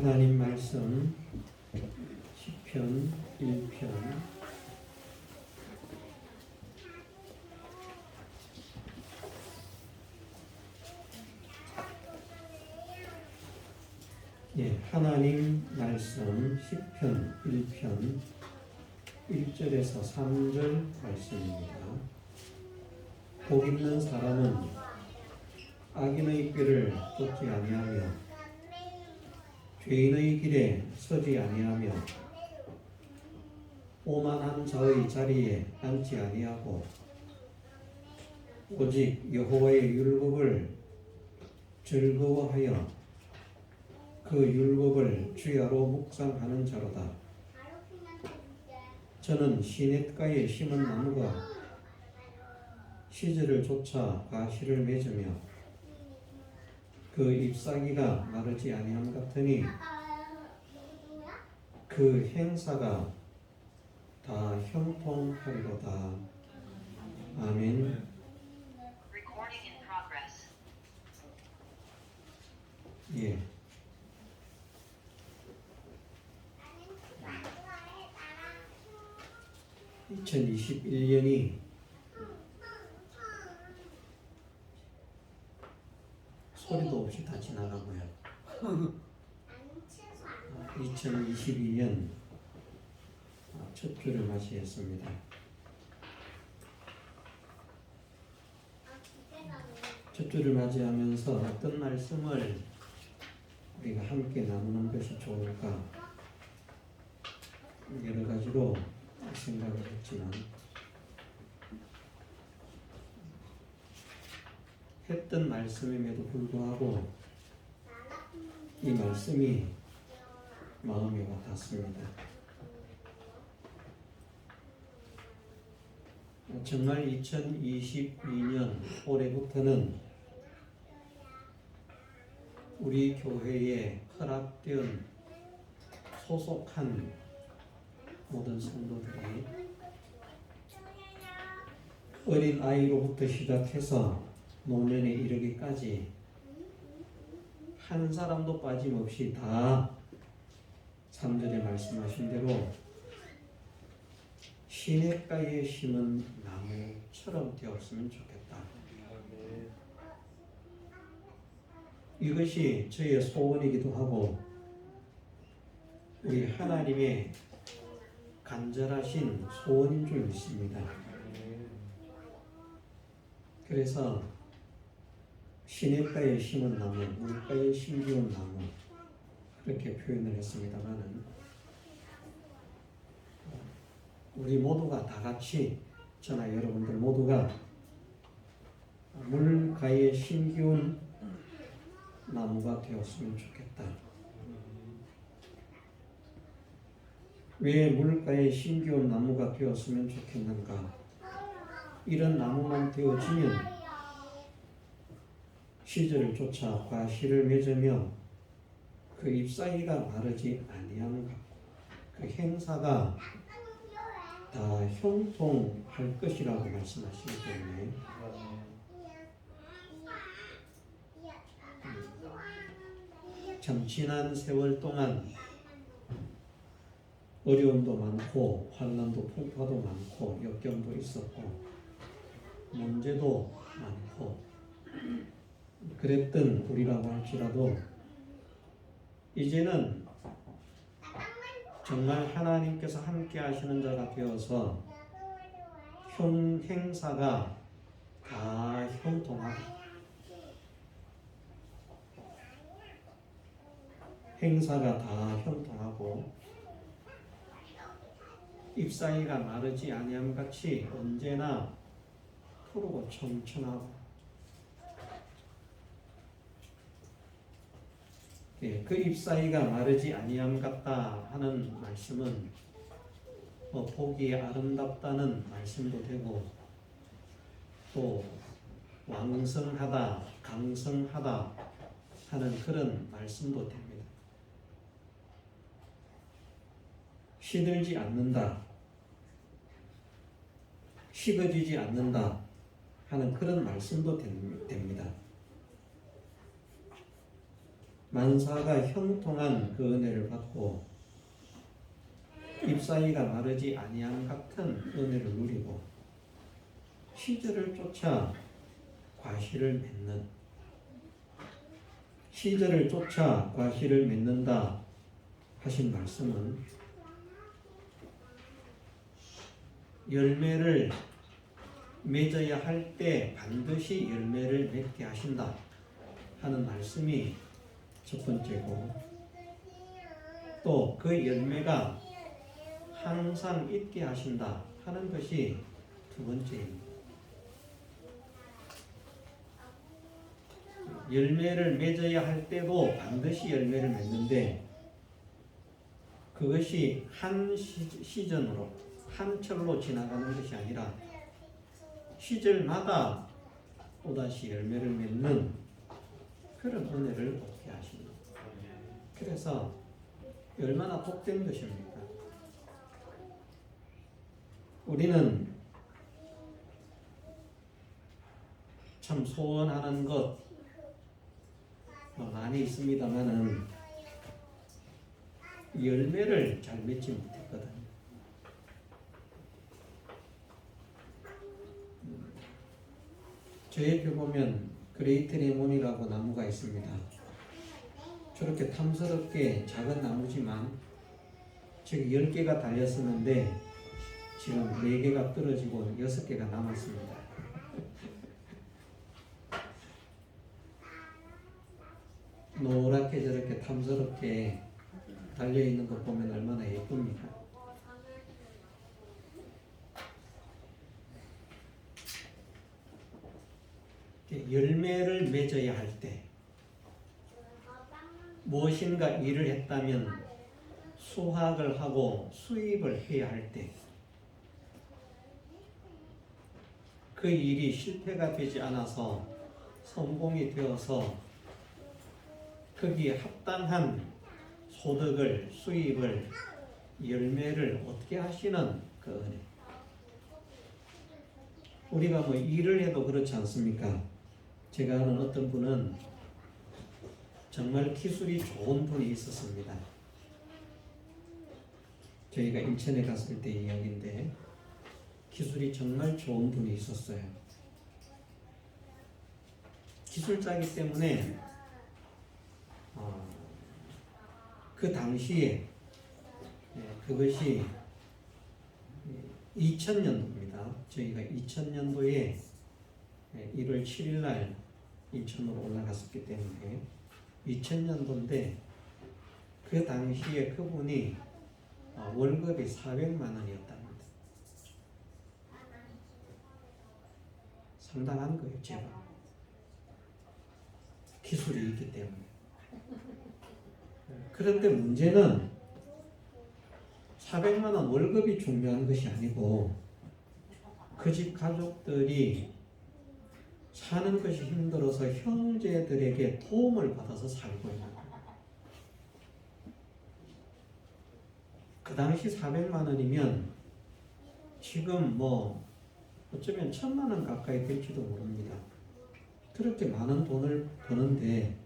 하나님 말씀 시편 1편 하나님 말씀 시편 1편 1절에서 3절 말씀입니다. 복 있는 사람은 악인의 길을 쫓지 아니하며 죄인의 길에 서지 아니하며 오만한 자의 자리에 앉지 아니하고 오직 여호와의 율법을 즐거워하여 그 율법을 주야로 묵상하는 자로다. 저는 시냇가에 심은 나무가 시절을 쫓아 과실을 맺으며 그 잎사귀가 마르지 아니함 같으니 그 행사가 다 형통하리로다. 아멘. 2021년이 소리도 없이 다 지나가고요. 2022년 첫 주를 맞이했습니다. 첫 주를 맞이하면서 어떤 말씀을 우리가 함께 나누는 것이 좋을까 여러 가지로 생각을 했지만 했던 말씀임에도 불구하고 이 말씀이 마음에 와닿습니다. 정말 2022년 올해부터는 우리 교회에 허락된 소속한 모든 성도들이 어린 아이로부터 시작해서 노년에 이르기까지 한 사람도 빠짐없이 다 3절에 말씀하신 대로 시냇가에 심은 나무처럼 되었으면 좋겠다. 이것이 저의 소원이기도 하고 우리 하나님의 간절하신 소원인 줄 믿습니다. 그래서 시냇가에 심은 나무, 물가에 심기운 나무 그렇게 표현을 했습니다만은 우리 모두가 다 같이 저나 여러분들 모두가 물가에 심기운 나무가 되었으면 좋겠다. 왜 물가에 심기운 나무가 되었으면 좋겠는가? 이런 나무만 되어지면 시절을 쫓아 과실을 맺으며 그 잎사귀가 마르지 아니함 같고 그 행사가 다 형통할 것이라고 말씀하시기 때문에 참 지난 세월 동안 어려움도 많고 환난도 풍파도 많고 역경도 있었고 문제도 많고 그랬던 우리라고 할지라도 이제는 정말 하나님께서 함께 하시는 자가 되어서 행사가 다 형통하고 잎사귀가 마르지 아니함 같이 언제나 푸르고 청청하고 그 잎사귀가 마르지 아니함 같다 하는 말씀은 보기에 아름답다는 말씀도 되고 또 왕성하다, 강성하다 하는 그런 말씀도 됩니다. 시들지 않는다, 식어지지 않는다 하는 그런 말씀도 됩니다. 만사가 형통한 그 은혜를 받고 잎사귀가 마르지 아니함 같은 은혜를 누리고 시절을 쫓아 과실을 맺는, 시절을 쫓아 과실을 맺는다 하신 말씀은 열매를 맺어야 할 때 반드시 열매를 맺게 하신다 하는 말씀이 첫 번째고, 또 그 열매가 항상 있게 하신다 하는 것이 두 번째입니다. 열매를 맺어야 할 때도 반드시 열매를 맺는데 그것이 한 시즌으로 한 철로 지나가는 것이 아니라 시절마다 또다시 열매를 맺는 그런 은혜를 얻게 하십니다. 그래서 얼마나 복된 것입니까? 우리는 참 소원하는 것 많이 있습니다만은 열매를 잘 맺지 못했거든요. 저희 표 보면 그레이트 레몬이라고 나무가 있습니다. 저렇게 탐스럽게 작은 나무지만 저기 10개가 달렸었는데 지금 4개가 떨어지고 6개가 남았습니다. 노랗게 저렇게 탐스럽게 달려있는 것 보면 얼마나 예쁩니까? 열매를 맺어야 할 때, 무엇인가 일을 했다면 수확을 하고 수입을 해야 할 때, 그 일이 실패가 되지 않아서 성공이 되어서 거기에 합당한 소득을, 수입을, 열매를 얻게 하시는 그 은혜. 우리가 뭐 일을 해도 그렇지 않습니까? 제가 아는 어떤 분은 정말 기술이 좋은 분이 있었습니다. 저희가 인천에 갔을 때 이야기인데 기술이 정말 좋은 분이 있었어요. 기술자이기 때문에 그 당시에 그것이 2000년도입니다. 저희가 2000년도에 1월 7일 날 인천으로 올라갔었기 때문에 2000년도인데 그 당시에 그분이 월급이 400만 원이었답니다. 상당한 거예요, 제가. 기술이 있기 때문에. 그런데 문제는 400만 원 월급이 중요한 것이 아니고 그 집 가족들이 사는 것이 힘들어서 형제들에게 도움을 받아서 살고 있는 거예요. 그 당시 400만 원이면 지금 뭐 어쩌면 1000만 원 가까이 될지도 모릅니다. 그렇게 많은 돈을 버는데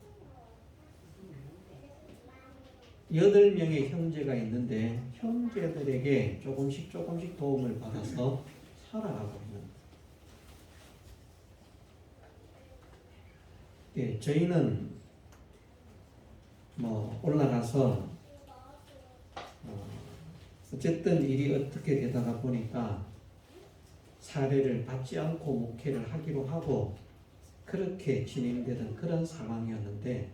8명의 형제가 있는데 형제들에게 조금씩 도움을 받아서 살아가고 있는 거예요. 예, 저희는 뭐 올라가서 어쨌든 일이 어떻게 되다가 보니까 사례를 받지 않고 목회를 하기로 하고 그렇게 진행되던 그런 상황이었는데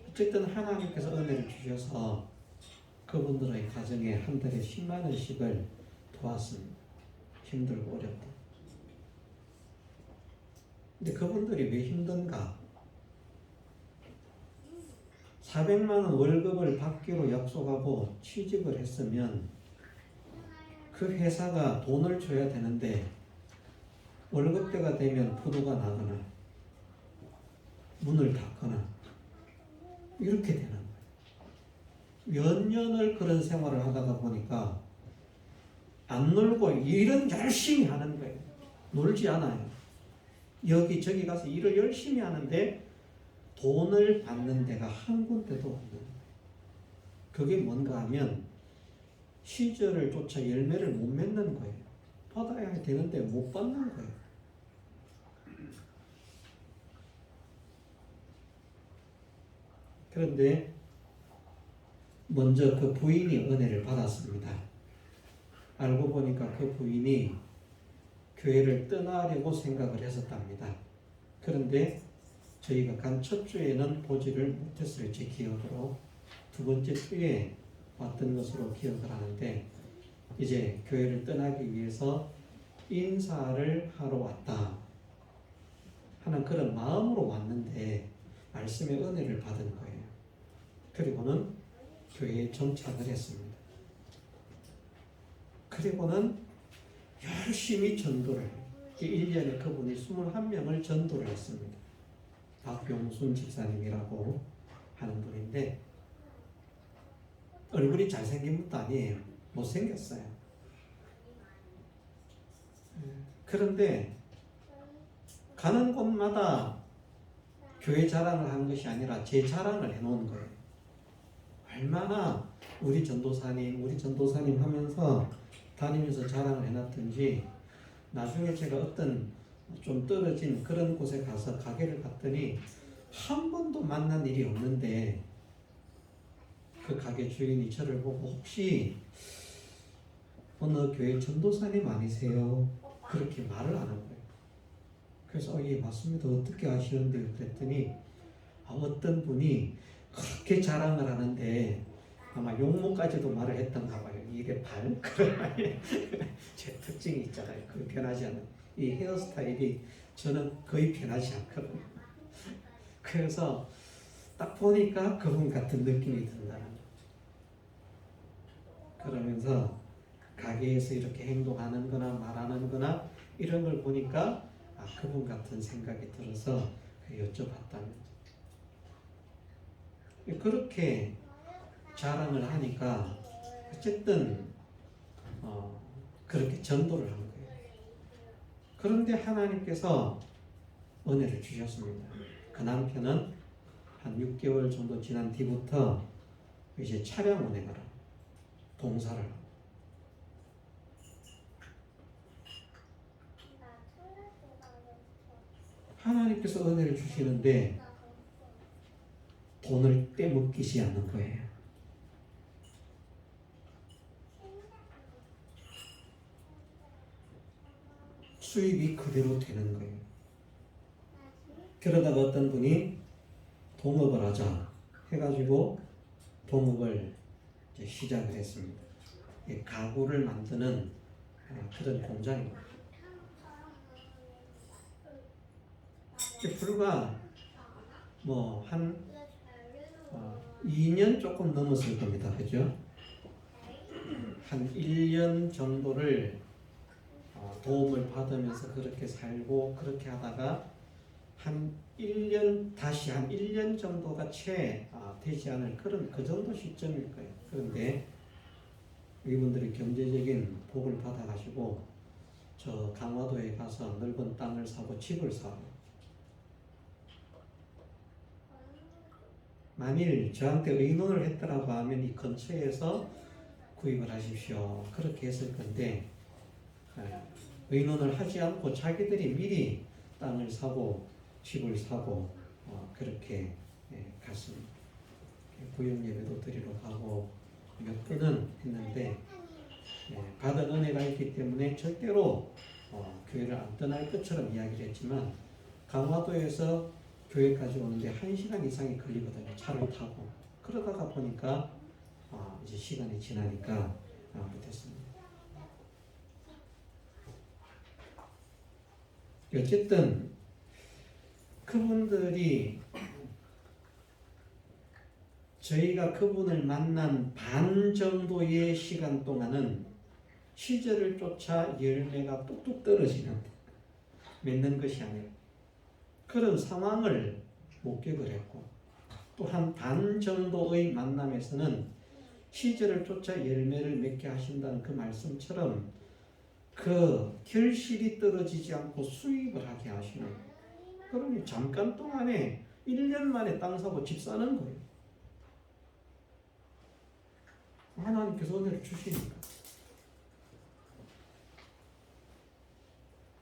어쨌든 하나님께서 은혜를 주셔서 그분들의 가정에 한 달에 10만 원씩을 도왔습니다. 힘들고 어렵다. 근데 그분들이 왜 힘든가? 400만 원 월급을 받기로 약속하고 취직을 했으면 그 회사가 돈을 줘야 되는데 월급때가 되면 부도가 나거나 문을 닫거나 이렇게 되는 거예요. 몇 년을 그런 생활을 하다가 보니까 안 놀고 일은 열심히 하는 거예요. 놀지 않아요. 여기저기 가서 일을 열심히 하는데 돈을 받는 데가 한 군데도 없는 거예요. 그게 뭔가 하면 시절을 쫓아 열매를 못 맺는 거예요. 받아야 되는데 못 받는 거예요. 그런데 먼저 그 부인이 은혜를 받았습니다. 알고 보니까 그 부인이 교회를 떠나려고 생각을 했었답니다. 그런데 저희가 간 첫 주에는 보지를 못했어요. 제 기억으로. 두 번째 주에 왔던 것으로 기억을 하는데 이제 교회를 떠나기 위해서 인사를 하러 왔다 하는 그런 마음으로 왔는데 말씀의 은혜를 받은 거예요. 그리고는 교회에 정착을 했습니다. 그리고는 열심히 전도를 1년에 그분이 21명을 전도를 했습니다. 박용순 집사님이라고 하는 분인데 얼굴이 잘생긴 분도 아니에요. 못생겼어요. 그런데 가는 곳마다 교회 자랑을 한 것이 아니라 제 자랑을 해놓은 거예요. 얼마나 우리 전도사님 하면서 다니면서 자랑을 해놨든지 나중에 제가 어떤 좀 떨어진 그런 곳에 가서 가게를 갔더니 한 번도 만난 일이 없는데 그 가게 주인이 저를 보고 혹시 어느 교회 전도사님 아니세요? 그렇게 말을 하는 거예요. 그래서 예 맞습니다. 어떻게 아시는데요? 그랬더니 어떤 분이 그렇게 자랑을 하는데 아마 용모까지도 말을 했던가 봐요. 이게 발? 제 특징이 있잖아요. 그 변하지 않는 이 헤어스타일이 저는 거의 변하지 않거든요. 그래서 딱 보니까 그분 같은 느낌이 든다는 거예요. 그러면서 가게에서 이렇게 행동하는 거나 말하는 거나 이런 걸 보니까 그분 같은 생각이 들어서 여쭤봤다면 그렇게 자랑을 하니까 어쨌든 그렇게 전도를 한 거예요. 그런데 하나님께서 은혜를 주셨습니다. 그 남편은 한 6개월 정도 지난 뒤부터 이제 차량 운행을 하고 봉사를 하고 하나님께서 은혜를 주시는데 돈을 떼먹기지 않는 거예요. 수입이 그대로 되는 거예요. 그러다가 어떤 분이 동업을 하자 해가지고 동업을 이제 시작을 했습니다. 가구를 만드는 그런 공장입니다. 불과 한 2년 조금 넘었을 겁니다. 그죠? 한 1년 정도를 도움을 받으면서 그렇게 살고 그렇게 하다가 한 1년 정도가 채 되지 않을 그 정도 시점일 거예요. 그런데 이분들이 경제적인 복을 받아가지고 저 강화도에 가서 넓은 땅을 사고 집을 사고 만일 저한테 의논을 했더라고 하면 이 근처에서 구입을 하십시오. 그렇게 했을 건데 의논을 하지 않고 자기들이 미리 땅을 사고 집을 사고 그렇게 갔습니다. 구역 예배도 드리러 가고 몇 번은 했는데 받은 은혜가 있기 때문에 절대로 교회를 안 떠날 것처럼 이야기를 했지만 강화도에서 교회까지 오는데 1시간 이상이 걸리거든요. 차를 타고. 그러다가 보니까 이제 시간이 지나니까 못했습니다. 어쨌든 그분들이 저희가 그분을 만난 반 정도의 시간 동안은 시절을 쫓아 열매가 뚝뚝 떨어지는 맺는 것이 아니라 그런 상황을 목격을 했고 또 한 반 정도의 만남에서는 시절을 쫓아 열매를 맺게 하신다는 그 말씀처럼 그 결실이 떨어지지 않고 수입을 하게 하시는 그러니 잠깐 동안에 1년 만에 땅 사고 집 사는 거예요. 하나님께서 은혜를 주시니까.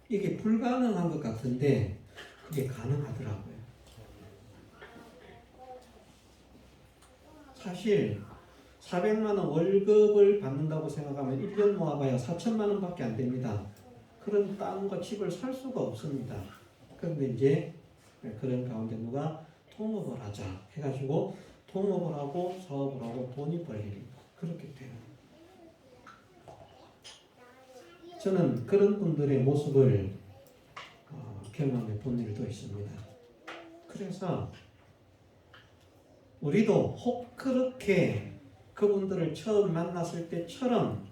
이게 불가능한 것 같은데 그게 가능하더라고요. 사실 400만 원 월급을 받는다고 생각하면 1년 모아봐야 4천만 원밖에 안 됩니다. 그런 땅과 집을 살 수가 없습니다. 그런데 이제 그런 가운데 누가 통업을 하자 해가지고 통업을 하고 사업을 하고 돈이 벌립니다. 그렇게 돼요. 저는 그런 분들의 모습을 경험해 본 일도 있습니다. 그래서 우리도 혹 그렇게 그분들을 처음 만났을 때처럼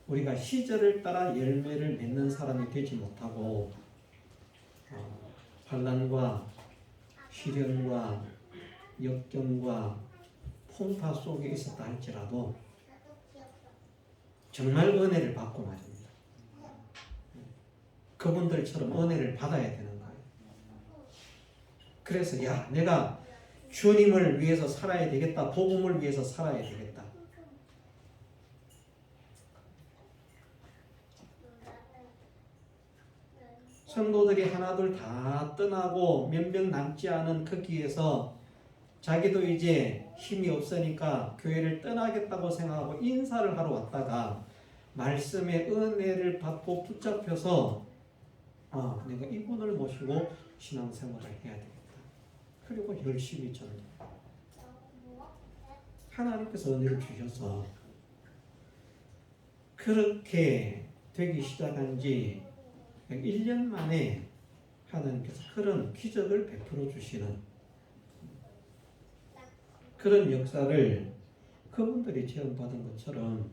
우리가 시절을 따라 열매를 맺는 사람이 되지 못하고 환난과 시련과 역경과 풍파 속에 있었다 할지라도 정말 은혜를 받고 말입니다. 그분들처럼 은혜를 받아야 되는 거예요. 그래서 내가 주님을 위해서 살아야 되겠다. 복음을 위해서 살아야 되겠다. 성도들이 하나둘 다 떠나고 몇 명 남지 않은 그 길에서 자기도 이제 힘이 없으니까 교회를 떠나겠다고 생각하고 인사를 하러 왔다가 말씀의 은혜를 받고 붙잡혀서 내가 이분을 모시고 신앙생활을 해야 되겠다. 그리고 열심히 전도. 하나님께서 은혜를 주셔서 그렇게 되기 시작한 지 1년 만에 하나님께서 그런 기적을 베풀어 주시는 그런 역사를 그분들이 체험받은 것처럼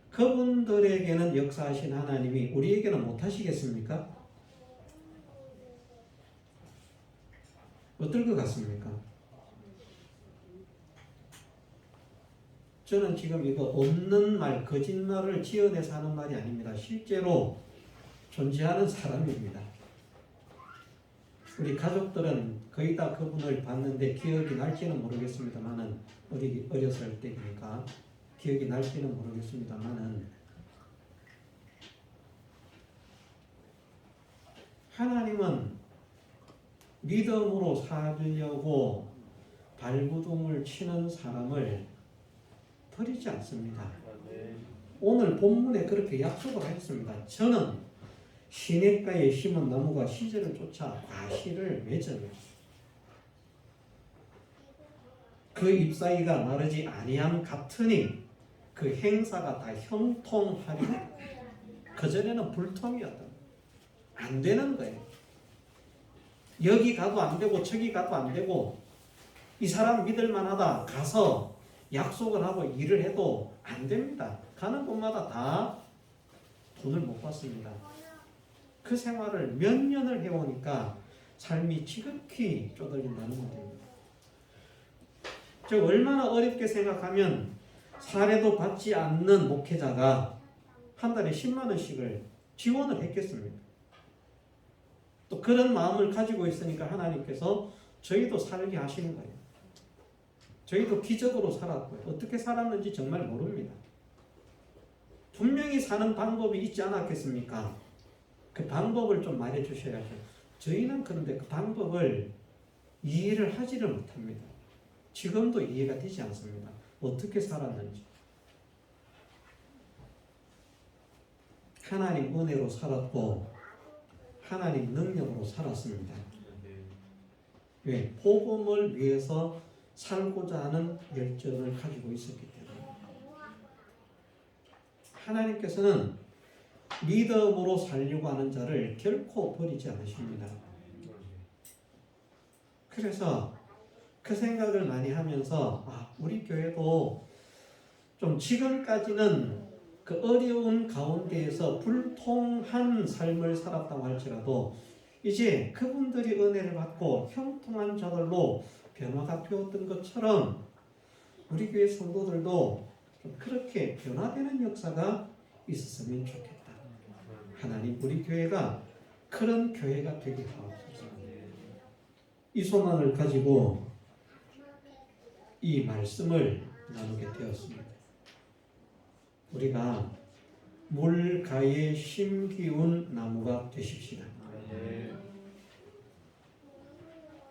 그분들에게는 역사하신 하나님이 우리에게는 못하시겠습니까? 어떨 것 같습니까? 저는 지금 이거 없는 말, 거짓말을 지어내서 하는 말이 아닙니다. 실제로 존재하는 사람입니다. 우리 가족들은 거의 다 그분을 봤는데 기억이 날지는 모르겠습니다만은 어렸을 때니까 기억이 날지는 모르겠습니다만은 하나님은 믿음으로 살려고 발버둥을 치는 사람을 버리지 않습니다. 오늘 본문에 그렇게 약속을 하셨습니다. 저는 시냇가에 심은 나무가 시절을 쫓아 과실을 맺어요. 그 잎사귀가 마르지 아니함 같으니 그 행사가 다 형통하리. 그전에는 불통이었다. 안 되는 거예요. 여기 가도 안 되고 저기 가도 안 되고 이 사람 믿을 만하다 가서 약속을 하고 일을 해도 안 됩니다. 가는 곳마다 다 돈을 못 받습니다. 그 생활을 몇 년을 해오니까 삶이 지극히 쪼들린다는 겁니다. 저 얼마나 어렵게 생각하면 사례도 받지 않는 목회자가 한 달에 10만 원씩을 지원을 했겠습니까? 또 그런 마음을 가지고 있으니까 하나님께서 저희도 살게 하시는 거예요. 저희도 기적으로 살았고요. 어떻게 살았는지 정말 모릅니다. 분명히 사는 방법이 있지 않았겠습니까? 그 방법을 좀 말해 주셔야죠. 저희는 그런데 그 방법을 이해를 하지를 못합니다. 지금도 이해가 되지 않습니다. 어떻게 살았는지. 하나님 은혜로 살았고 하나님 능력으로 살았습니다. 왜? 복음을 위해서 살고자 하는 열정을 가지고 있었기 때문에. 하나님께서는 믿음으로 살려고 하는 자를 결코 버리지 않으십니다. 그래서 그 생각을 많이 하면서 우리 교회도 좀 지금까지는 그 어려운 가운데에서 불통한 삶을 살았다고 할지라도 이제 그분들이 은혜를 받고 형통한 자들로 변화가 되었던 것처럼 우리 교회 성도들도 좀 그렇게 변화되는 역사가 있었으면 좋겠다. 하나님 우리 교회가 그런 교회가 되게 하옵소서. 이 소망을 가지고 이 말씀을 나누게 되었습니다. 우리가 물가에 심기운 나무가 되십시다.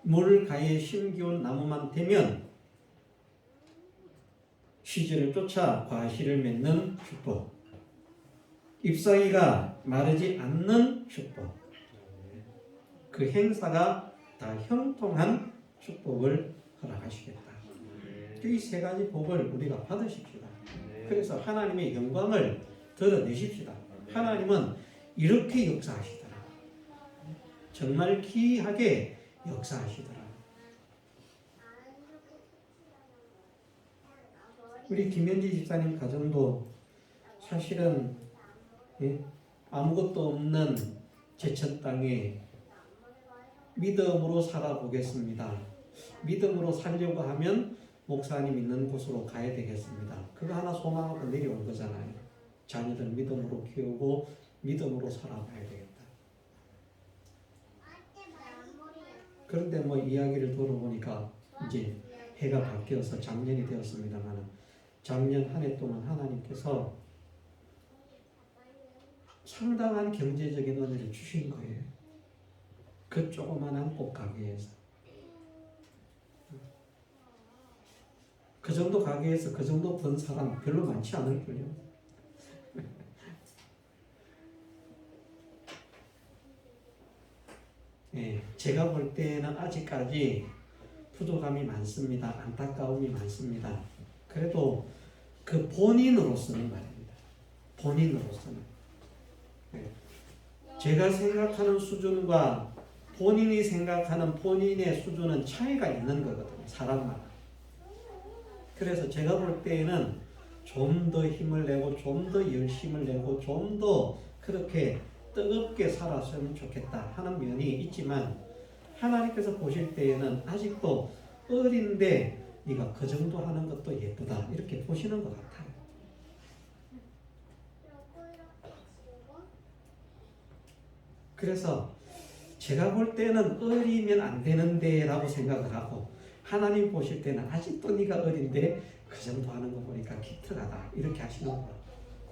물가에 심기운 나무만 되면 시절을 쫓아 과실을 맺는 축복, 잎사귀가 마르지 않는 축복, 그 행사가 다 형통한 축복을 허락하시겠다. 이 세 가지 복을 우리가 받으십시다. 그래서 하나님의 영광을 드러내십시다. 하나님은 이렇게 역사하시더라. 정말 기이하게 역사하시더라. 우리 김현지 집사님 가정도 사실은 아무것도 없는 제천 땅에 믿음으로 살아보겠습니다. 믿음으로 살려고 하면 목사님 있는 곳으로 가야 되겠습니다. 그거 하나 소망하고 내려온 거잖아요. 자녀들 믿음으로 키우고 믿음으로 살아봐야 되겠다. 그런데 뭐 이야기를 들어보니까 이제 해가 바뀌어서 작년이 되었습니다만 작년 한 해 동안 하나님께서 상당한 경제적인 은혜를 주신 거예요. 그 조그만한 옷가게에서. 그 정도 가게에서 그 정도 번 사람 별로 많지 않을걸요. 예, 제가 볼 때는 아직까지 부족함이 많습니다. 안타까움이 많습니다. 그래도 그 본인으로서는 말입니다. 본인으로서는. 예, 제가 생각하는 수준과 본인이 생각하는 본인의 수준은 차이가 있는 거거든요. 사람마다. 그래서 제가 볼 때에는 좀 더 힘을 내고 좀 더 열심을 내고 좀 더 그렇게 뜨겁게 살았으면 좋겠다 하는 면이 있지만 하나님께서 보실 때에는 아직도 어린데 네가 그 정도 하는 것도 예쁘다 이렇게 보시는 것 같아요. 그래서 제가 볼 때는 어리면 안 되는데 라고 생각을 하고 하나님 보실 때는 아직도 네가 어린데 그 정도 하는 거 보니까 기특하다 이렇게 하시는 거예요.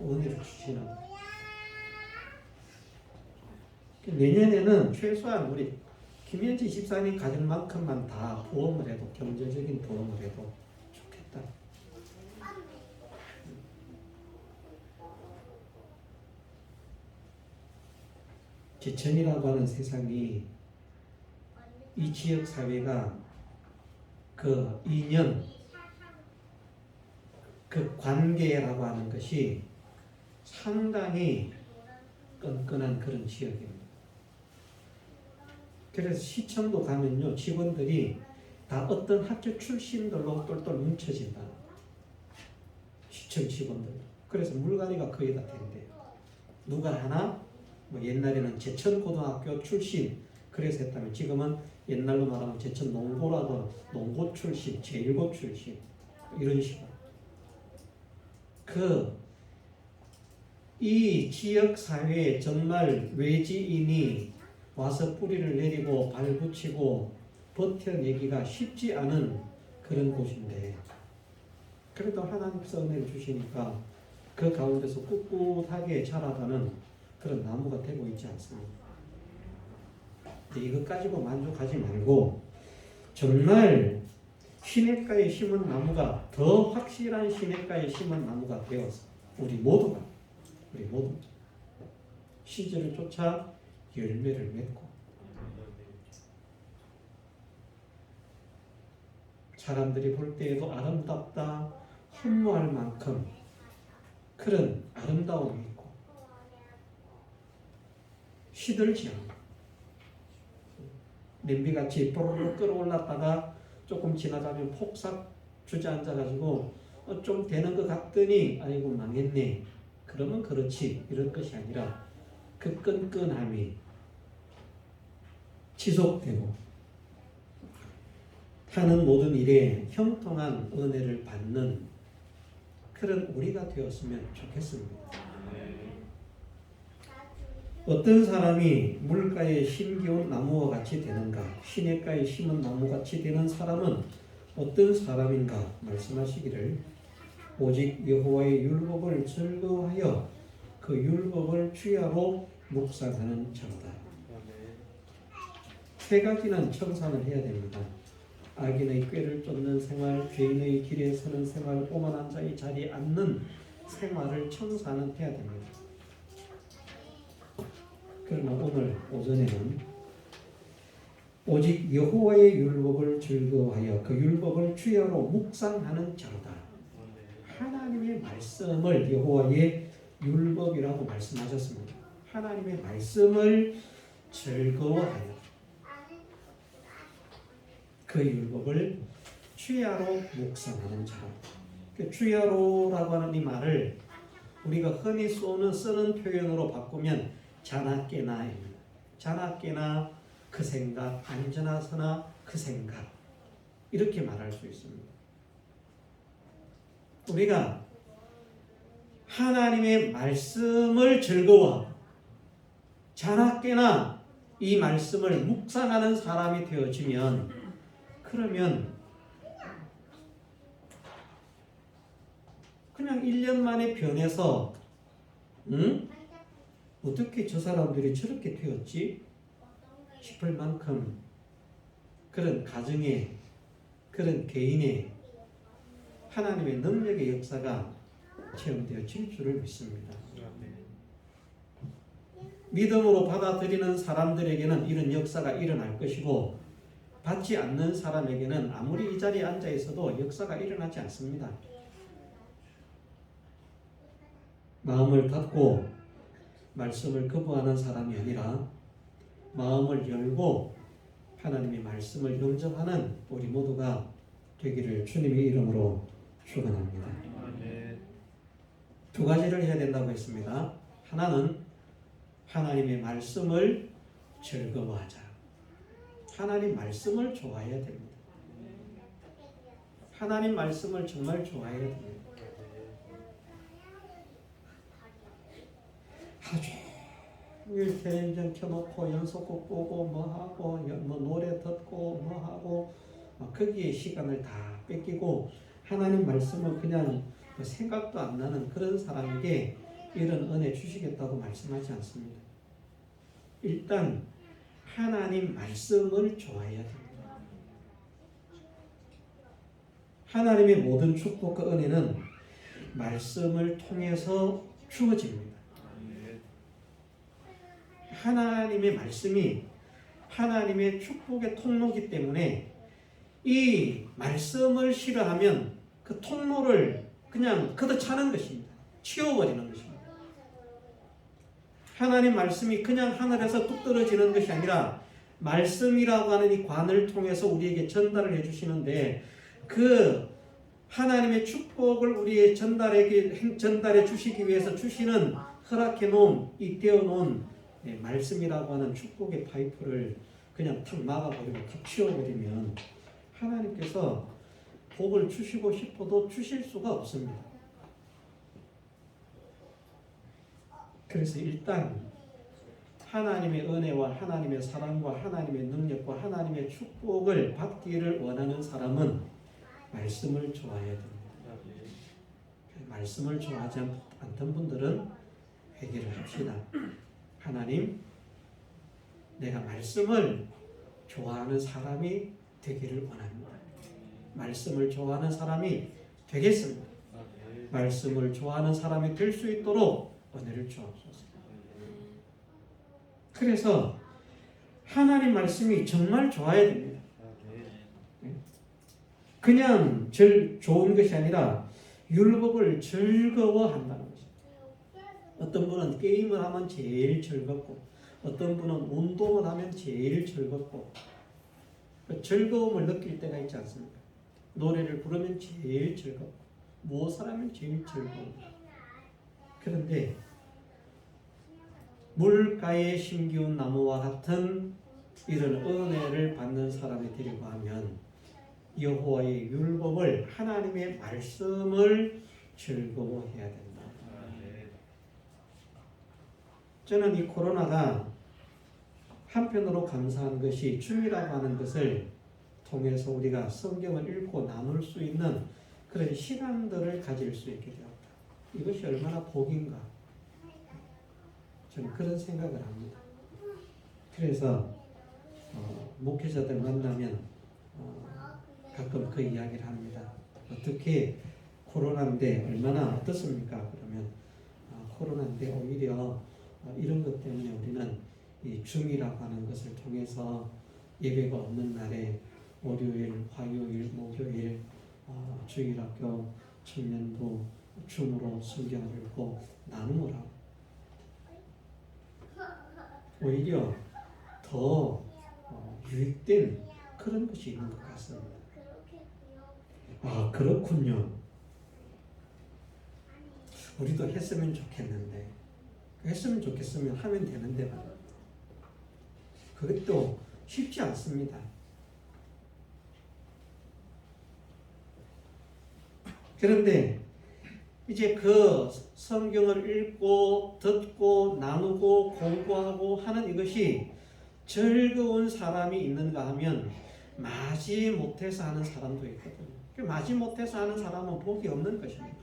은혜를 주시는 거예요. 내년에는 최소한 우리 김현지 집사님 가정만큼만 다 보험을 해도 경제적인 보험을 해도 좋겠다. 제천이라고 하는 세상이 이 지역 사회가 그 인연, 그 관계라고 하는 것이 상당히 끈끈한 그런 지역입니다. 그래서 시청도 가면요, 직원들이 다 어떤 학교 출신들로 똘똘 뭉쳐진다. 시청 직원들. 그래서 물갈이가 거의 다 된대요. 누가 하나? 뭐 옛날에는 제천고등학교 출신, 그래서 했다면 지금은 옛날로 말하면 제천 농고라고 농고 출신, 제1고 출신 이런 식으로. 이 지역 사회에 정말 외지인이 와서 뿌리를 내리고 발붙이고 버텨내기가 쉽지 않은 그런 곳인데 그래도 하나님께서 은혜를 주시니까 그 가운데서 꿋꿋하게 자라가는 그런 나무가 되고 있지 않습니까? 이것 가지고 만족하지 말고 정말 시냇가에 심은 나무가 더 확실한 시냇가에 심은 나무가 되어서 우리 모두가 시절을 쫓아 열매를 맺고 사람들이 볼 때에도 아름답다 흠모할 만큼 그런 아름다움이 있고 시들지 않고 냄비같이 뽀로로 끓어올랐다가 조금 지나가면 폭삭 주저앉아가지고 좀 되는 것 같더니 아이고 망했네 그러면 그렇지 이런 것이 아니라 그 끈끈함이 지속되고 하는 모든 일에 형통한 은혜를 받는 그런 우리가 되었으면 좋겠습니다. 어떤 사람이 물가에 심기운 나무와 같이 되는가? 시냇가에 심은 나무같이 되는 사람은 어떤 사람인가? 말씀하시기를 오직 여호와의 율법을 즐거워하여 그 율법을 주야로 묵상하는 자로다. 세 가지는 청산을 해야 됩니다. 악인의 꾀를 쫓는 생활, 죄인의 길에 서는 생활, 오만한 자의 자리에 앉는 생활을 청산은 해야 됩니다. 그러나 오늘 오전에는 오직 여호와의 율법을 즐거워하여 그 율법을 주야로 묵상하는 자로다. 하나님의 말씀을 여호와의 율법이라고 말씀하셨습니다. 하나님의 말씀을 즐거워하여 그 율법을 주야로 묵상하는 자로. 주야로라고 하는 이 말을 우리가 흔히 쓰는 표현으로 바꾸면 자나깨나입니다. 자나깨나 그 생각, 안전하서나 그 생각, 이렇게 말할 수 있습니다. 우리가 하나님의 말씀을 즐거워 자나깨나 이 말씀을 묵상하는 사람이 되어지면, 그러면 그냥 1년 만에 변해서 어떻게 저 사람들이 저렇게 되었지 싶을 만큼 그런 가정에, 그런 개인의 하나님의 능력의 역사가 체험되어질 줄을 믿습니다. 믿음으로 받아들이는 사람들에게는 이런 역사가 일어날 것이고, 받지 않는 사람에게는 아무리 이 자리에 앉아 있어도 역사가 일어나지 않습니다. 마음을 닫고 말씀을 거부하는 사람이 아니라 마음을 열고 하나님의 말씀을 영접하는 우리 모두가 되기를 주님의 이름으로 축원합니다. 두 가지를 해야 된다고 했습니다. 하나는 하나님의 말씀을 즐거워하자. 하나님 말씀을 좋아해야 됩니다. 하나님 말씀을 정말 좋아해야 됩니다. 하루 종일 텔레비전 켜놓고 연속곡 보고 뭐하고 뭐 노래 듣고 뭐하고 거기에 시간을 다 뺏기고 하나님 말씀을 그냥 생각도 안 나는 그런 사람에게 이런 은혜 주시겠다고 말씀하지 않습니다. 일단 하나님 말씀을 좋아해야 됩니다. 하나님의 모든 축복과 은혜는 말씀을 통해서 주어집니다. 하나님의 말씀이 하나님의 축복의 통로이기 때문에 이 말씀을 싫어하면 그 통로를 그냥 걷어차는 것입니다. 치워버리는 것입니다. 하나님 말씀이 그냥 하늘에서 뚝 떨어지는 것이 아니라 말씀이라고 하는 이 관을 통해서 우리에게 전달을 해주시는데, 그 하나님의 축복을 우리의 전달해 주시기 위해서 주시는 허락해 놓은 이 떼어 놓은 말씀이라고 하는 축복의 파이프를 그냥 탁 막아버리고 탁 치워버리면 하나님께서 복을 주시고 싶어도 주실 수가 없습니다. 그래서 일단 하나님의 은혜와 하나님의 사랑과 하나님의 능력과 하나님의 축복을 받기를 원하는 사람은 말씀을 좋아해야 됩니다. 말씀을 좋아하지 않던 분들은 회개를 합시다. 하나님, 내가 말씀을 좋아하는 사람이 되기를 원합니다. 말씀을 좋아하는 사람이 되겠습니다. 말씀을 좋아하는 사람이 될 수 있도록 은혜를 주옵소서. 그래서 하나님 말씀이 정말 좋아야 됩니다. 그냥 좋은 것이 아니라 율법을 즐거워한다는 것입니다. 어떤 분은 게임을 하면 제일 즐겁고, 어떤 분은 운동을 하면 제일 즐겁고, 그 즐거움을 느낄 때가 있지 않습니까? 노래를 부르면 제일 즐겁고, 무엇을 하면 제일 즐거워. 그런데 물가에 심기운 나무와 같은 이런 은혜를 받는 사람이 되려고 하면 여호와의 율법을, 하나님의 말씀을 즐거워해야 된다. 저는 이 코로나가 한편으로 감사한 것이 줌이라고 하는 것을 통해서 우리가 성경을 읽고 나눌 수 있는 그런 시간들을 가질 수 있게 되었다. 이것이 얼마나 복인가. 저는 그런 생각을 합니다. 그래서 목회자들 만나면 가끔 그 이야기를 합니다. 어떻게 코로나인데 얼마나 어떻습니까? 그러면 코로나인데 오히려 이런 것 때문에 우리는 이 줌이라고 하는 것을 통해서 예배가 없는 날에 월요일, 화요일, 목요일 주일학교, 청년부 줌으로 성경을 읽고 나눔을 하고 오히려 더 유익된 그런 것이 있는 것 같습니다. 아, 그렇군요. 우리도 했으면 좋겠는데 했으면 좋겠으면 하면 되는데 말이에요. 그것도 쉽지 않습니다. 그런데 이제 그 성경을 읽고 듣고 나누고 공부하고 하는 이것이 즐거운 사람이 있는가 하면 마지 못해서 하는 사람도 있거든요. 마지 못해서 하는 사람은 복이 없는 것입니다.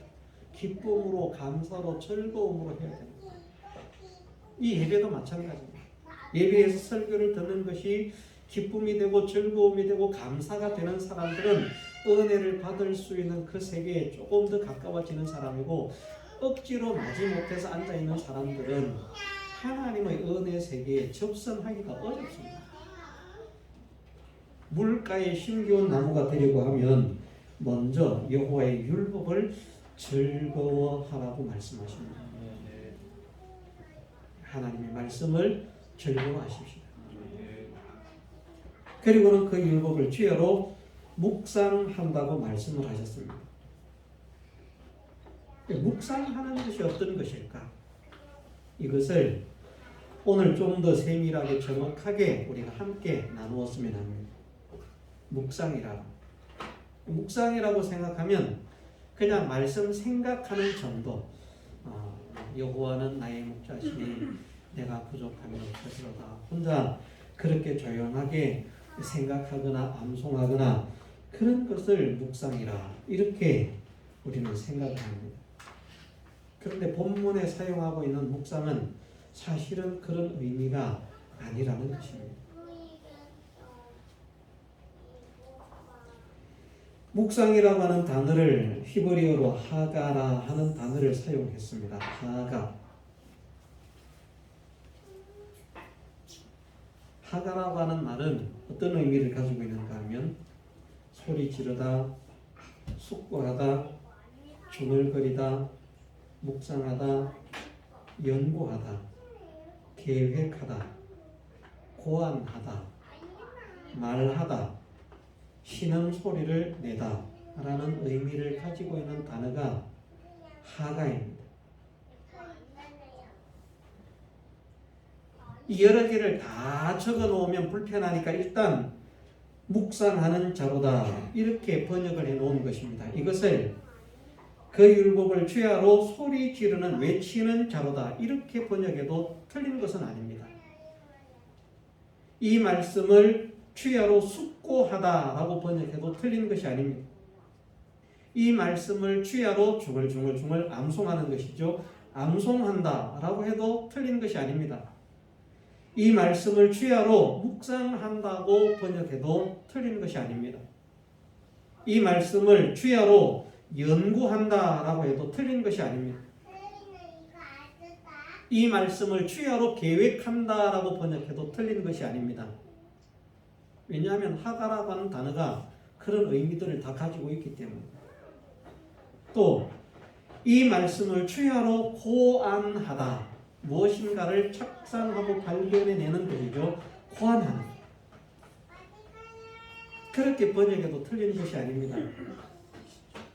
기쁨으로, 감사로, 즐거움으로 해야 됩니다. 이 예배도 마찬가지입니다. 예배에서 설교를 듣는 것이 기쁨이 되고 즐거움이 되고 감사가 되는 사람들은 은혜를 받을 수 있는 그 세계에 조금 더 가까워지는 사람이고, 억지로 마지 못해서 앉아있는 사람들은 하나님의 은혜 세계에 접선하기가 어렵습니다. 물가에 심겨운 나무가 되려고 하면 먼저 여호와의 율법을 즐거워하라고 말씀하십니다. 하나님의 말씀을 즐거워하십시오. 그리고는 그 율법을 주야로 묵상한다고 말씀을 하셨습니다. 묵상하는 것이 어떤 것일까? 이것을 오늘 좀 더 세밀하게 정확하게 우리가 함께 나누었으면 합니다. 묵상이라고 생각하면 그냥 말씀 생각하는 정도. 여호와는 나의 목자시니 내가 부족함이 없으리로다. 혼자 그렇게 조용하게 생각하거나 암송하거나 그런 것을 묵상이라 이렇게 우리는 생각을 합니다. 그런데 본문에 사용하고 있는 묵상은 사실은 그런 의미가 아니라는 것입니다. 묵상이라고 하는 단어를 히브리어로 하가라 하는 단어를 사용했습니다. 하가라고 하는 말은 어떤 의미를 가지고 있는가 하면 소리 지르다, 숙고하다, 중얼거리다, 묵상하다, 연구하다, 계획하다, 고안하다, 말하다, 신음소리를 내다 라는 의미를 가지고 있는 단어가 하가입니다. 이 여러 개를 다 적어 놓으면 불편하니까 일단 묵상하는 자로다 이렇게 번역을 해 놓은 것입니다. 이것을 그 율법을 주야로 소리 지르는 외치는 자로다 이렇게 번역해도 틀린 것은 아닙니다. 이 말씀을 주야로 숙고하다라고 번역해도 틀린 것이 아닙니다. 이 말씀을 주야로 중얼중얼 암송하는 것이죠. 암송한다라고 해도 틀린 것이 아닙니다. 이 말씀을 주야로 묵상한다고 번역해도 틀린 것이 아닙니다. 이 말씀을 주야로 연구한다라고 해도 틀린 것이 아닙니다. 이 말씀을 주야로 계획한다라고 번역해도 틀린 것이 아닙니다. 왜냐하면 하가라고 하는 단어가 그런 의미들을 다 가지고 있기 때문입니다. 또 이 말씀을 주야로 고안하다, 무엇인가를 착상하고 발견해내는 것이죠. 고안하는 것. 그렇게 번역해도 틀린 것이 아닙니다.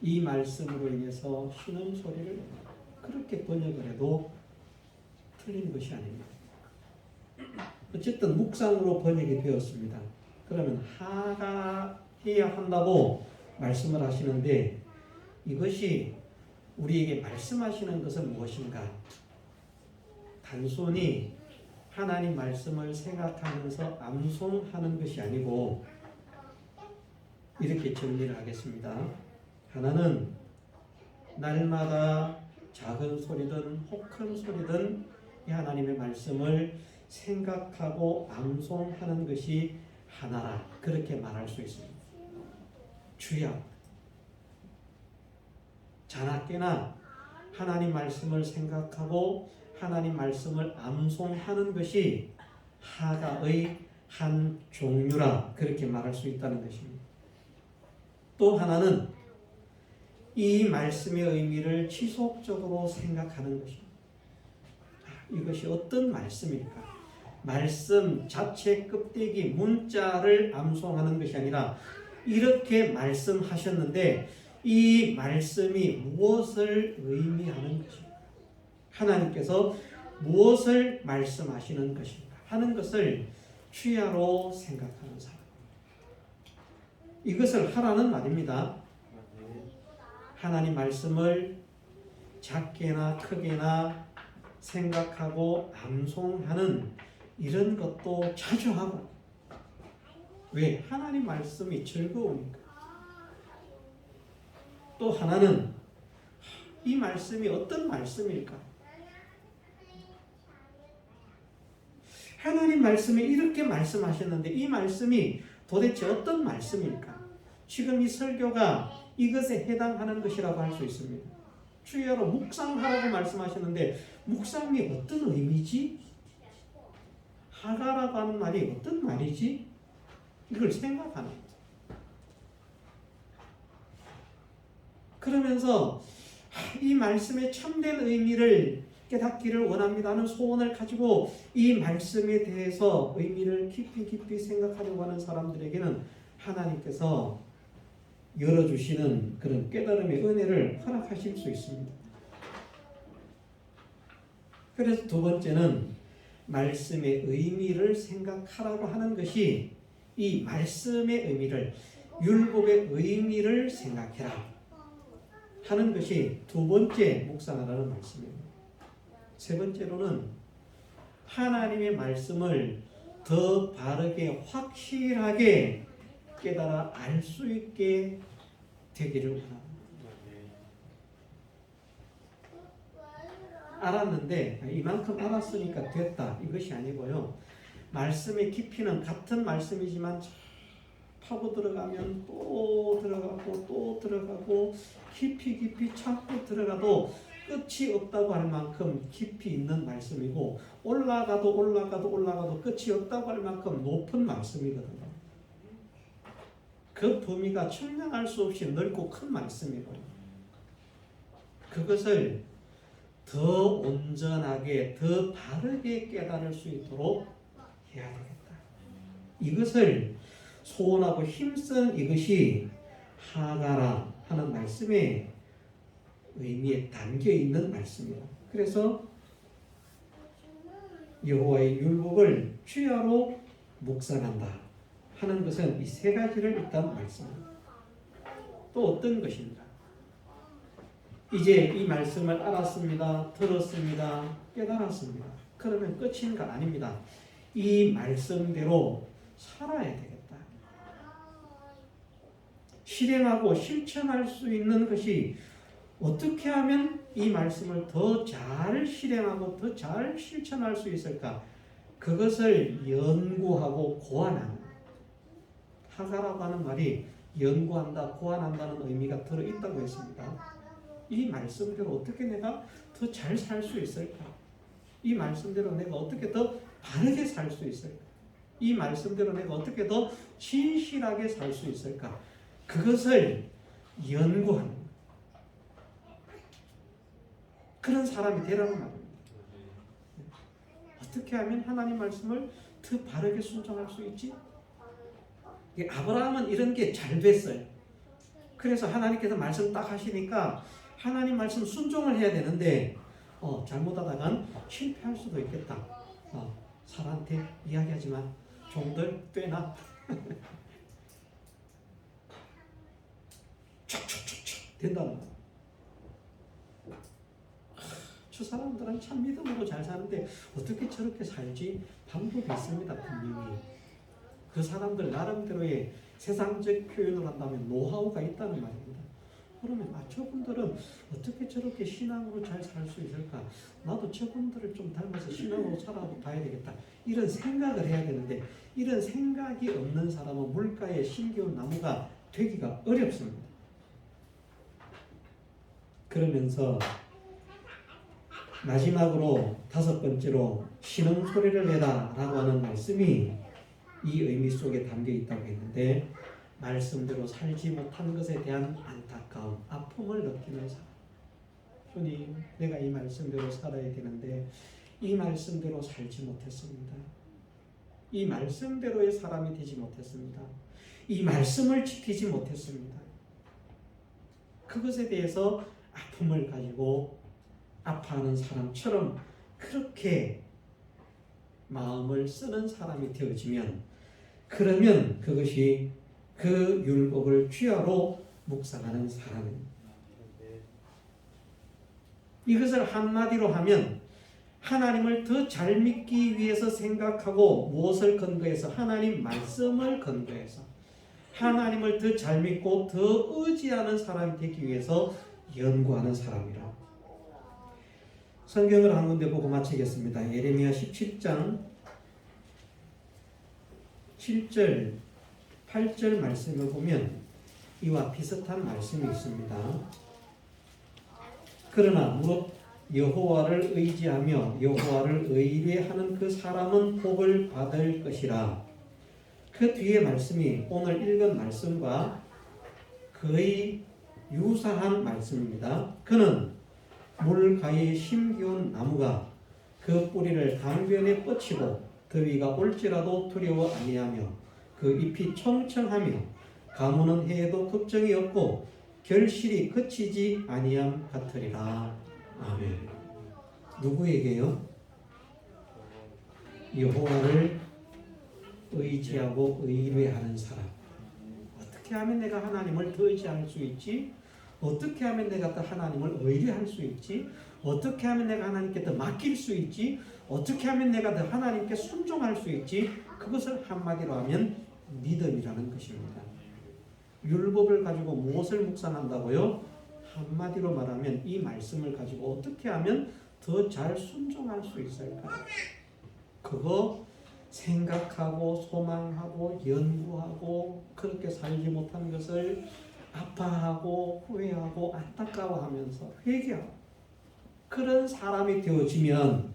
이 말씀으로 인해서 신음소리를 그렇게 번역을 해도 틀린 것이 아닙니다. 어쨌든 묵상으로 번역이 되었습니다. 그러면 하가해야 한다고 말씀을 하시는데 이것이 우리에게 말씀하시는 것은 무엇인가? 단순히 하나님 말씀을 생각하면서 암송하는 것이 아니고 이렇게 정리를 하겠습니다. 하나는 날마다 작은 소리든 혹 큰 소리든 이 하나님의 말씀을 생각하고 암송하는 것이 하나라. 그렇게 말할 수 있습니다. 주야, 자나깨나 하나님 말씀을 생각하고 하나님 말씀을 암송하는 것이 하가의 한 종류라. 그렇게 말할 수 있다는 것입니다. 또 하나는 이 말씀의 의미를 지속적으로 생각하는 것입니다. 이것이 어떤 말씀일까? 말씀 자체 껍데기 문자를 암송하는 것이 아니라 이렇게 말씀하셨는데 이 말씀이 무엇을 의미하는 것인가? 하나님께서 무엇을 말씀하시는 것인가 하는 것을 취하로 생각하는 사람. 이것을 하라는 말입니다. 하나님 말씀을 작게나 크게나 생각하고 암송하는 이런 것도 자주 하고. 왜? 하나님 말씀이 즐거우니까. 또 하나는 이 말씀이 어떤 말씀일까? 하나님 말씀에 이렇게 말씀하셨는데 이 말씀이 도대체 어떤 말씀일까? 지금 이 설교가 이것에 해당하는 것이라고 할 수 있습니다. 주야로 묵상하라고 말씀하셨는데 묵상이 어떤 의미지? 하가라고 하는 말이 어떤 말이지? 이걸 생각하는 거예요. 그러면서 이 말씀의 참된 의미를 깨닫기를 원합니다 하는 소원을 가지고 이 말씀에 대해서 의미를 깊이 생각하려고 하는 사람들에게는 하나님께서 열어주시는 그런 깨달음의 은혜를 허락하실 수 있습니다. 그래서 두 번째는 말씀의 의미를 생각하라고 하는 것이 이 말씀의 의미를, 율법의 의미를 생각해라 하는 것이 두 번째 묵상하라는 말씀입니다. 세 번째로는 하나님의 말씀을 더 바르게 확실하게 깨달아 알 수 있게 되기를 원합니다. 알았는데 이만큼 알았으니까 됐다 이것이 아니고요. 말씀의 깊이는 같은 말씀이지만 파고 들어가면 또 들어가고 또 들어가고 깊이 찾고 들어가도 끝이 없다고 할 만큼 깊이 있는 말씀이고 올라가도 끝이 없다고 할 만큼 높은 말씀이거든요. 그 범위가 측량할 수 없이 넓고 큰 말씀이거든요. 그것을 더 온전하게 더 바르게 깨달을 수 있도록 해야 되겠다. 이것을 소원하고 힘쓴 이것이 하가라 하는 말씀의 의미에 담겨 있는 말씀이에요. 그래서 여호와의 율법을 주야로 묵상한다 하는 것은 이 세 가지를 일단 말씀합니다. 또 어떤 것인가? 이제 이 말씀을 알았습니다. 들었습니다. 깨달았습니다. 그러면 끝인가? 아닙니다. 이 말씀대로 살아야 되겠다. 실행하고 실천할 수 있는 것이 어떻게 하면 이 말씀을 더 잘 실행하고 더 잘 실천할 수 있을까? 그것을 연구하고 고안하는, 하가라고 하는 말이 연구한다, 고안한다는 의미가 들어있다고 했습니다. 이 말씀대로 어떻게 내가 더 잘 살 수 있을까? 이 말씀대로 내가 어떻게 더 바르게 살 수 있을까? 이 말씀대로 내가 어떻게 더 진실하게 살 수 있을까? 그것을 연구하는 그런 사람이 되라는 말입니다. 어떻게 하면 하나님 말씀을 더 바르게 순종할 수 있지? 아브라함은 이런 게 잘 됐어요. 그래서 하나님께서 말씀 딱 하시니까 하나님 말씀 순종을 해야 되는데 잘못하다간 실패할 수도 있겠다. 사람한테 이야기하지만 종들 빼나 촥촥촥촥 된다는 거예요. 저 사람들은 참 믿음으로 잘 사는데 어떻게 저렇게 살지? 방법이 있습니다. 분명히. 그 사람들 나름대로의 세상적 표현을 한다면 노하우가 있다는 말입니다. 그러면 저분들은 어떻게 저렇게 신앙으로 잘 살 수 있을까? 나도 저분들을 좀 닮아서 신앙으로 살아봐야 되겠다. 이런 생각을 해야 되는데 이런 생각이 없는 사람은 물가에 심겨운 나무가 되기가 어렵습니다. 그러면서 마지막으로 5번째로 신음소리를 내라 라고 하는 말씀이 이 의미 속에 담겨 있다고 했는데 말씀대로 살지 못한 것에 대한 안타까움, 아픔을 느끼는 사람. 주님, 내가 이 말씀대로 살아야 되는데 이 말씀대로 살지 못했습니다. 이 말씀대로의 사람이 되지 못했습니다. 이 말씀을 지키지 못했습니다. 그것에 대해서 아픔을 가지고 아파하는 사람처럼 그렇게 마음을 쓰는 사람이 되어지면 그러면 그것이 그 율법을 취하로 묵상하는 사람입니다. 이것을 한마디로 하면 하나님을 더 잘 믿기 위해서 생각하고 무엇을 근거해서 하나님 말씀을 근거해서 하나님을 더 잘 믿고 더 의지하는 사람이 되기 위해서 연구하는 사람이라. 성경을 한 군데 보고 마치겠습니다. 예레미야 17장 7절 8절 말씀을 보면 이와 비슷한 말씀이 있습니다. 그러나 무릇 여호와를 의지하며 여호와를 의뢰하는 그 사람은 복을 받을 것이라. 그 뒤에 말씀이 오늘 읽은 말씀과 거의 유사한 말씀입니다. 그는 물가에 심기운 나무가 그 뿌리를 강변에 뻗치고 더위가 올지라도 두려워 아니하며 그 잎이 청청하며 가무는 해에도 걱정이 없고 결실이 그치지 아니함 같으리라. 아멘. 누구에게요? 여호와를 의지하고 의뢰하는 사람. 어떻게 하면 내가 하나님을 더 의지할 수 있지? 어떻게 하면 내가 더 하나님을 의뢰할 수 있지? 어떻게 하면 내가 하나님께 더 맡길 수 있지? 어떻게 하면 내가 더 하나님께 순종할 수 있지? 그것을 한마디로 하면 믿음이라는 것입니다. 율법을 가지고 무엇을 묵상한다고요? 한마디로 말하면 이 말씀을 가지고 어떻게 하면 더 잘 순종할 수 있을까? 그거 생각하고 소망하고 연구하고 그렇게 살지 못한 것을 아파하고 후회하고 안타까워하면서 회개하고 그런 사람이 되어지면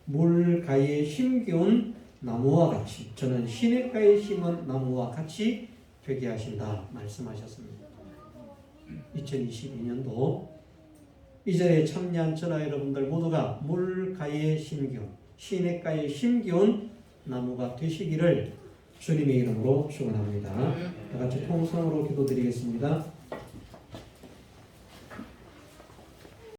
물가에 심기운 나무와 같이 저는 시냇가에 심은 나무와 같이 되게 하신다 말씀하셨습니다. 2022년도 이 자리에 참여한 저나 여러분들 모두가 물가에 심기운 시냇가에 심기운 나무가 되시기를 주님의 이름으로 축원합니다. 다 같이 통성으로 기도드리겠습니다.